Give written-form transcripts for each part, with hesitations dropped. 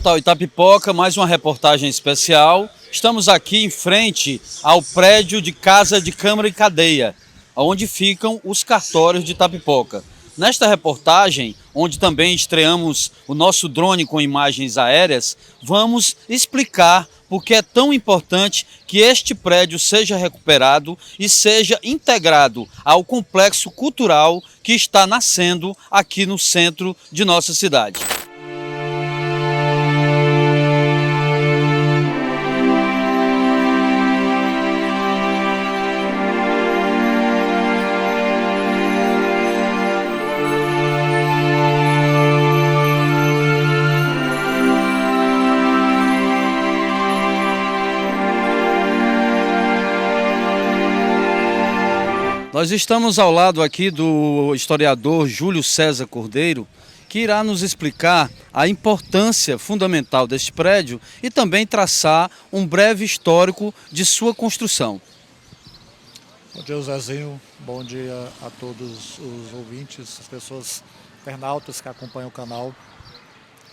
Portal Itapipoca, mais uma reportagem especial. Estamos aqui em frente ao prédio de Casa de Câmara e Cadeia, onde ficam os cartórios de Itapipoca. Nesta reportagem, onde também estreamos o nosso drone com imagens aéreas, vamos explicar por que é tão importante que este prédio seja recuperado e seja integrado ao complexo cultural que está nascendo aqui no centro de nossa cidade. Nós estamos ao lado aqui do historiador Júlio César Cordeiro, que irá nos explicar a importância fundamental deste prédio e também traçar um breve histórico de sua construção. Bom dia, Zezinho. Bom dia a todos os ouvintes, as pessoas internautas que acompanham o canal.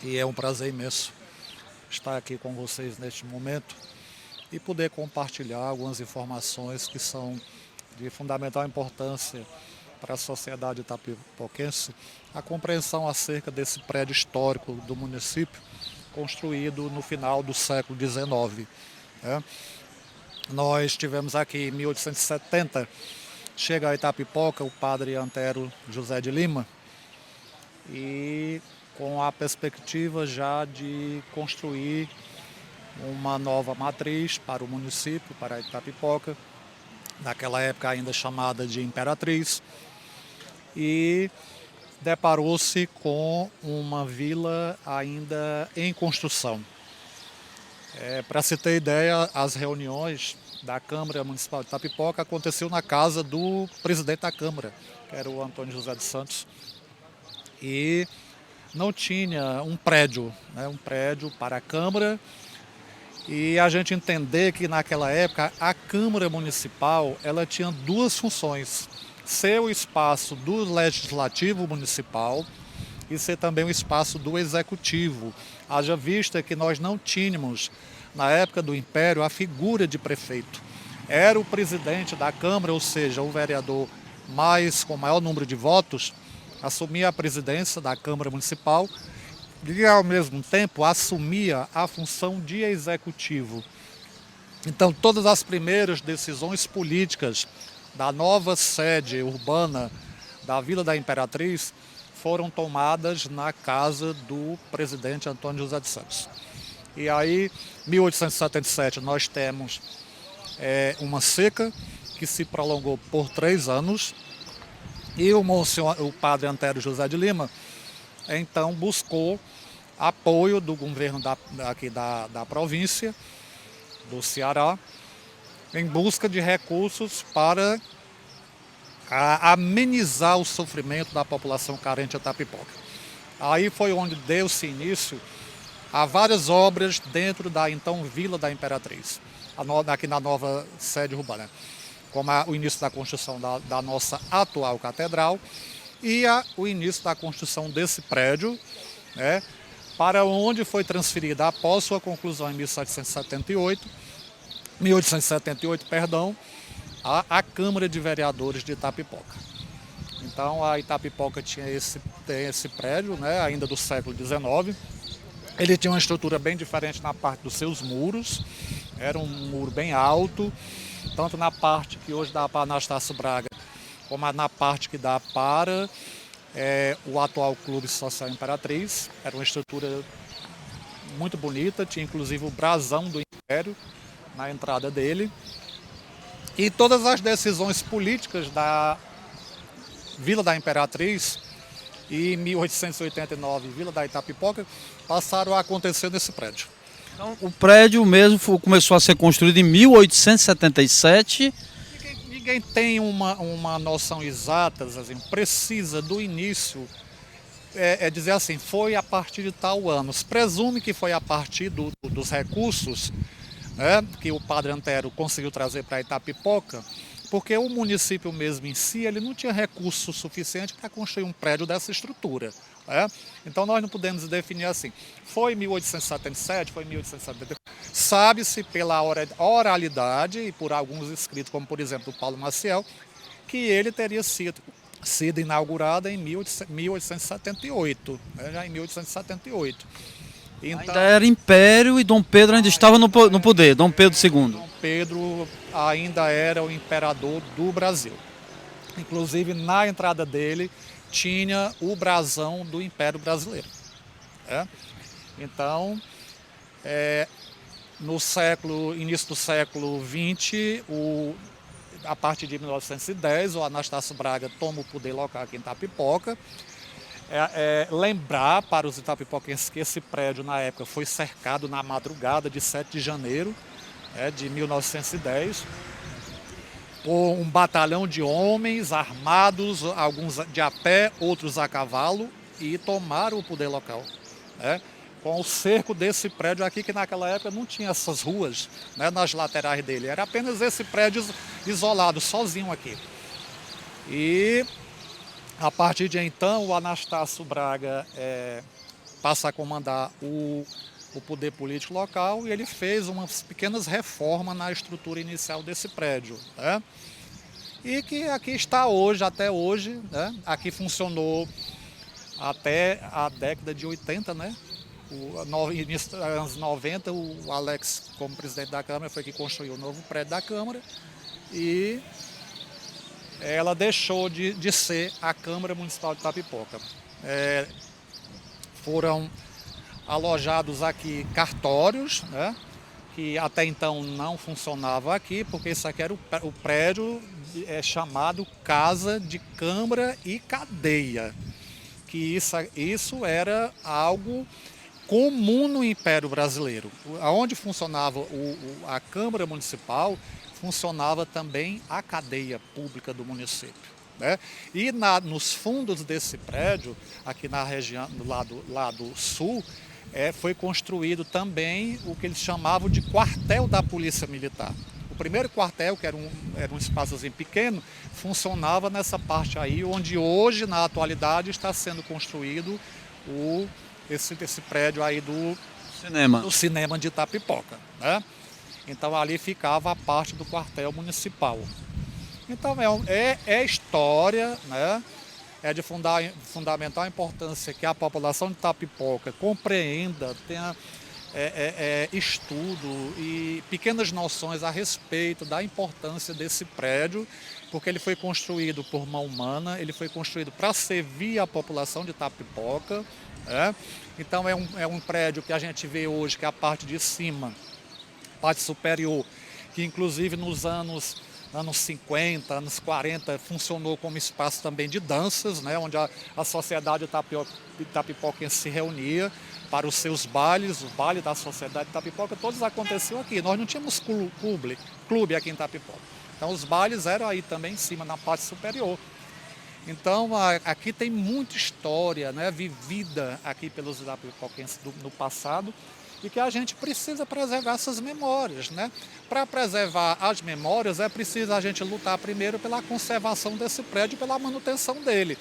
E é um prazer imenso estar aqui com vocês neste momento e poder compartilhar algumas informações que são de fundamental importância para a sociedade itapipoquense, a compreensão acerca desse prédio histórico do município, construído no final do século XIX. Nós tivemos aqui em 1870, chega a Itapipoca o padre Antero José de Lima, e com a perspectiva já de construir uma nova matriz para o município, para a Itapipoca, naquela época ainda chamada de Imperatriz, e deparou-se com uma vila ainda em construção. Para se ter ideia, as reuniões da Câmara Municipal de Itapipoca aconteciam na casa do presidente da Câmara, que era o Antônio José dos Santos, e não tinha um prédio para a Câmara. E a gente entender que naquela época a Câmara Municipal ela tinha duas funções: ser o espaço do Legislativo Municipal e ser também o espaço do Executivo. Haja vista que nós não tínhamos, na época do Império, a figura de prefeito. Era o presidente da Câmara, ou seja, o vereador com maior número de votos, assumia a presidência da Câmara Municipal e, ao mesmo tempo, assumia a função de executivo. Então, todas as primeiras decisões políticas da nova sede urbana da Vila da Imperatriz foram tomadas na casa do presidente Antônio José dos Santos. E aí, em 1877, nós temos uma seca que se prolongou por 3 anos, e o padre Antero José de Lima, então, buscou apoio do governo aqui da província, do Ceará, em busca de recursos para amenizar o sofrimento da população carente de Itapipoca. Aí foi onde deu-se início a várias obras dentro da então Vila da Imperatriz, aqui na nova sede urbana, como o início da construção da nossa atual catedral e o início da construção desse prédio, para onde foi transferida após sua conclusão em 1878, a Câmara de Vereadores de Itapipoca. Então a Itapipoca tem esse prédio, ainda do século XIX. Ele tinha uma estrutura bem diferente na parte dos seus muros, era um muro bem alto, tanto na parte que hoje dá para Anastácio Braga, como na parte que dá para o atual Clube Social Imperatriz. Era uma estrutura muito bonita, tinha inclusive o brasão do Império na entrada dele. E todas as decisões políticas da Vila da Imperatriz e 1889 Vila da Itapipoca passaram a acontecer nesse prédio. Então, o prédio mesmo começou a ser construído em 1877. Ninguém tem uma noção exata, assim, precisa do início, dizer assim, foi a partir de tal ano. Se presume que foi a partir dos recursos que o padre Antero conseguiu trazer para Itapipoca, porque o município mesmo em si ele não tinha recurso suficiente para construir um prédio dessa estrutura. né? Então nós não podemos definir assim, foi 1877, foi 1870. Sabe-se pela oralidade e por alguns escritos, como por exemplo do Paulo Maciel, que ele teria sido inaugurado em 1878, né? Já em 1878. Então, Ainda era Império e Dom Pedro ainda estava no poder, Dom Pedro II. Dom Pedro ainda era o imperador do Brasil. Inclusive, na entrada dele, tinha o brasão do Império Brasileiro. Né? Então, no início do século XX, a partir de 1910, o Anastácio Braga toma o poder local aqui em Itapipoca. Lembrar para os itapipoquenses que esse prédio, na época, foi cercado na madrugada de 7 de janeiro de 1910, por um batalhão de homens armados, alguns de a pé, outros a cavalo, e tomaram o poder local. Com o cerco desse prédio aqui, que naquela época não tinha essas ruas, nas laterais dele, era apenas esse prédio isolado, sozinho aqui. E a partir de então, o Anastácio Braga passa a comandar o poder político local e ele fez umas pequenas reformas na estrutura inicial desse prédio. E que aqui está hoje, até hoje. Aqui funcionou até a década de 80, no início dos anos 90, o Alex, como presidente da Câmara, foi que construiu o novo prédio da Câmara e ela deixou de ser a Câmara Municipal de Itapipoca. Foram alojados aqui cartórios, que até então não funcionava aqui, porque isso aqui era o prédio chamado Casa de Câmara e Cadeia, que isso era algo comum no Império Brasileiro. Onde funcionava a Câmara Municipal, funcionava também a cadeia pública do município. E nos fundos desse prédio, aqui na região, do lado sul, foi construído também o que eles chamavam de quartel da Polícia Militar. O primeiro quartel, que era um espaçozinho pequeno, funcionava nessa parte aí, onde hoje, na atualidade, está sendo construído esse prédio aí do cinema de Itapipoca. Então ali ficava a parte do quartel municipal. Então é história, é de fundamental importância que a população de Itapipoca compreenda, tenha estudo e pequenas noções a respeito da importância desse prédio, porque ele foi construído por mão humana, ele foi construído para servir a população de Itapipoca. Então é um prédio que a gente vê hoje, que é a parte de cima, parte superior, que inclusive nos anos 50, anos 40, funcionou como espaço também de danças, onde a sociedade itapipoquense se reunia para os seus bailes, o baile da sociedade Itapipoca, todos aconteciam aqui. Nós não tínhamos clube aqui em Itapipoca. Então os bailes eram aí também em cima, na parte superior. Então aqui tem muita história, vivida aqui pelos itapipoquenses no passado, e que a gente precisa preservar essas memórias. Para preservar as memórias, é preciso a gente lutar primeiro pela conservação desse prédio, pela manutenção dele.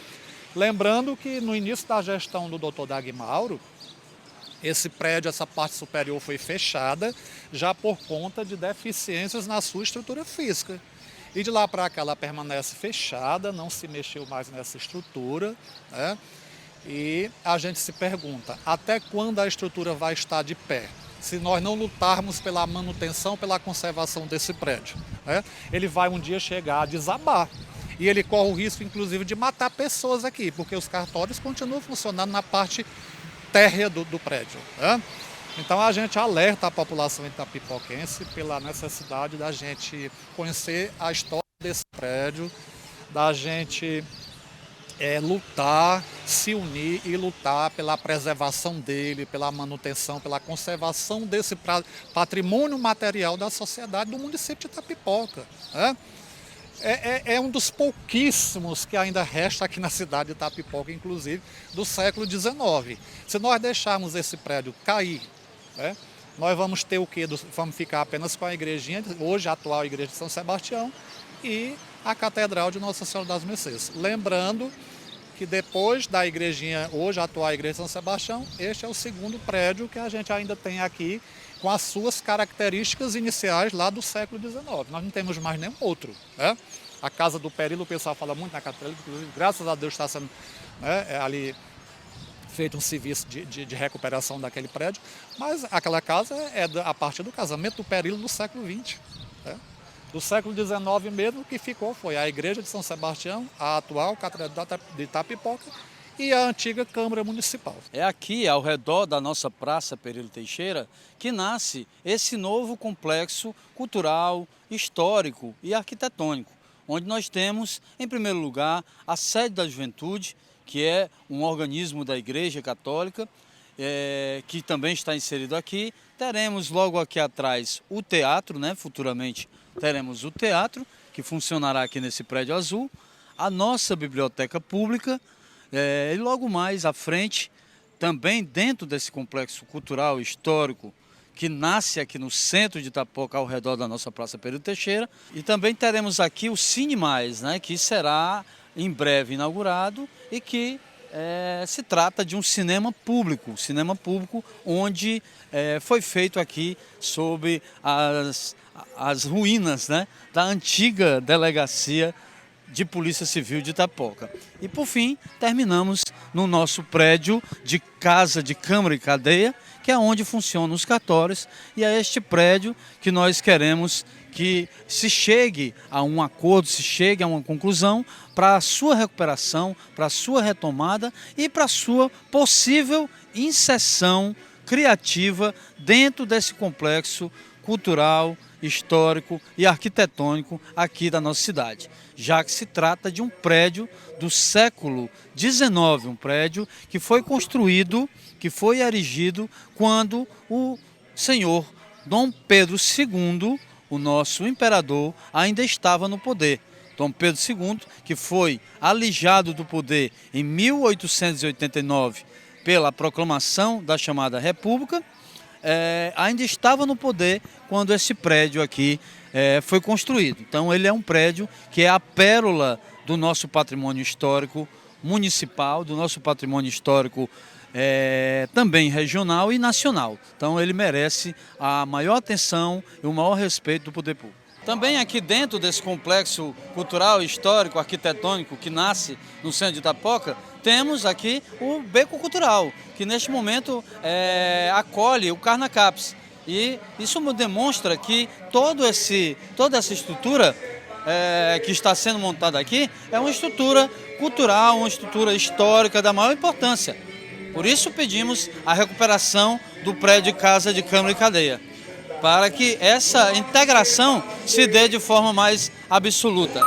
Lembrando que no início da gestão do Dr. Dagmauro, esse prédio, essa parte superior foi fechada, já por conta de deficiências na sua estrutura física. E de lá para cá ela permanece fechada, não se mexeu mais nessa estrutura. E a gente se pergunta, até quando a estrutura vai estar de pé? Se nós não lutarmos pela manutenção, pela conservação desse prédio. Ele vai um dia chegar a desabar. E ele corre o risco, inclusive, de matar pessoas aqui, porque os cartórios continuam funcionando na parte térrea do prédio. Então a gente alerta a população itapipoquense pela necessidade da gente conhecer a história desse prédio, da gente lutar, se unir e lutar pela preservação dele, pela manutenção, pela conservação desse patrimônio material da sociedade do município de Itapipoca. É um dos pouquíssimos que ainda resta aqui na cidade de Itapipoca, inclusive, do século XIX. Se nós deixarmos esse prédio cair, nós vamos ter o quê? Vamos ficar apenas com a igrejinha, hoje a atual igreja de São Sebastião, e a Catedral de Nossa Senhora das Mercês. Lembrando que depois da igrejinha, hoje a atual Igreja de São Sebastião, este é o segundo prédio que a gente ainda tem aqui, com as suas características iniciais lá do século XIX. Nós não temos mais nenhum outro, né? A Casa do Perilo, o pessoal fala muito na Catedral, graças a Deus está sendo, né, ali feito um serviço de recuperação daquele prédio, mas aquela casa é a partir do casamento do Perilo do século XX. Né? Do século XIX mesmo, o que ficou foi a Igreja de São Sebastião, a atual Catedral de Itapipoca e a antiga Câmara Municipal. É aqui, ao redor da nossa Praça Perilo Teixeira, que nasce esse novo complexo cultural, histórico e arquitetônico, onde nós temos, em primeiro lugar, a sede da juventude, que é um organismo da Igreja Católica, que também está inserido aqui. Teremos logo aqui atrás o teatro, né? Futuramente teremos o teatro, que funcionará aqui nesse prédio azul, a nossa biblioteca pública, e logo mais à frente, também dentro desse complexo cultural histórico, que nasce aqui no centro de Itapipoca, ao redor da nossa Praça Perilo Teixeira. E também teremos aqui o Cine Mais, né? Que será em breve inaugurado e que se trata de um cinema público onde foi feito aqui sob as ruínas, né, da antiga delegacia de Polícia Civil de Itapipoca. E por fim, terminamos no nosso prédio de Casa de Câmara e Cadeia, que é onde funcionam os cartórios, e é este prédio que nós queremos que se chegue a um acordo, se chegue a uma conclusão para a sua recuperação, para a sua retomada e para a sua possível inserção criativa dentro desse complexo cultural, histórico e arquitetônico aqui da nossa cidade, já que se trata de um prédio do século XIX, um prédio que foi construído, que foi erigido quando o senhor Dom Pedro II, o nosso imperador, ainda estava no poder. Dom Pedro II, que foi alijado do poder em 1889 pela proclamação da chamada República, ainda estava no poder quando esse prédio aqui foi construído. Então ele é um prédio que é a pérola do nosso patrimônio histórico municipal, do nosso patrimônio histórico também regional e nacional. Então ele merece a maior atenção e o maior respeito do poder público. Também aqui dentro desse complexo cultural, histórico, arquitetônico que nasce no centro de Itapipoca, temos aqui o Beco Cultural, que neste momento acolhe o Carnacaps. E isso demonstra que toda essa estrutura que está sendo montada aqui é uma estrutura cultural, uma estrutura histórica da maior importância. Por isso pedimos a recuperação do prédio de Casa de Câmara e Cadeia, para que essa integração se dê de forma mais absoluta.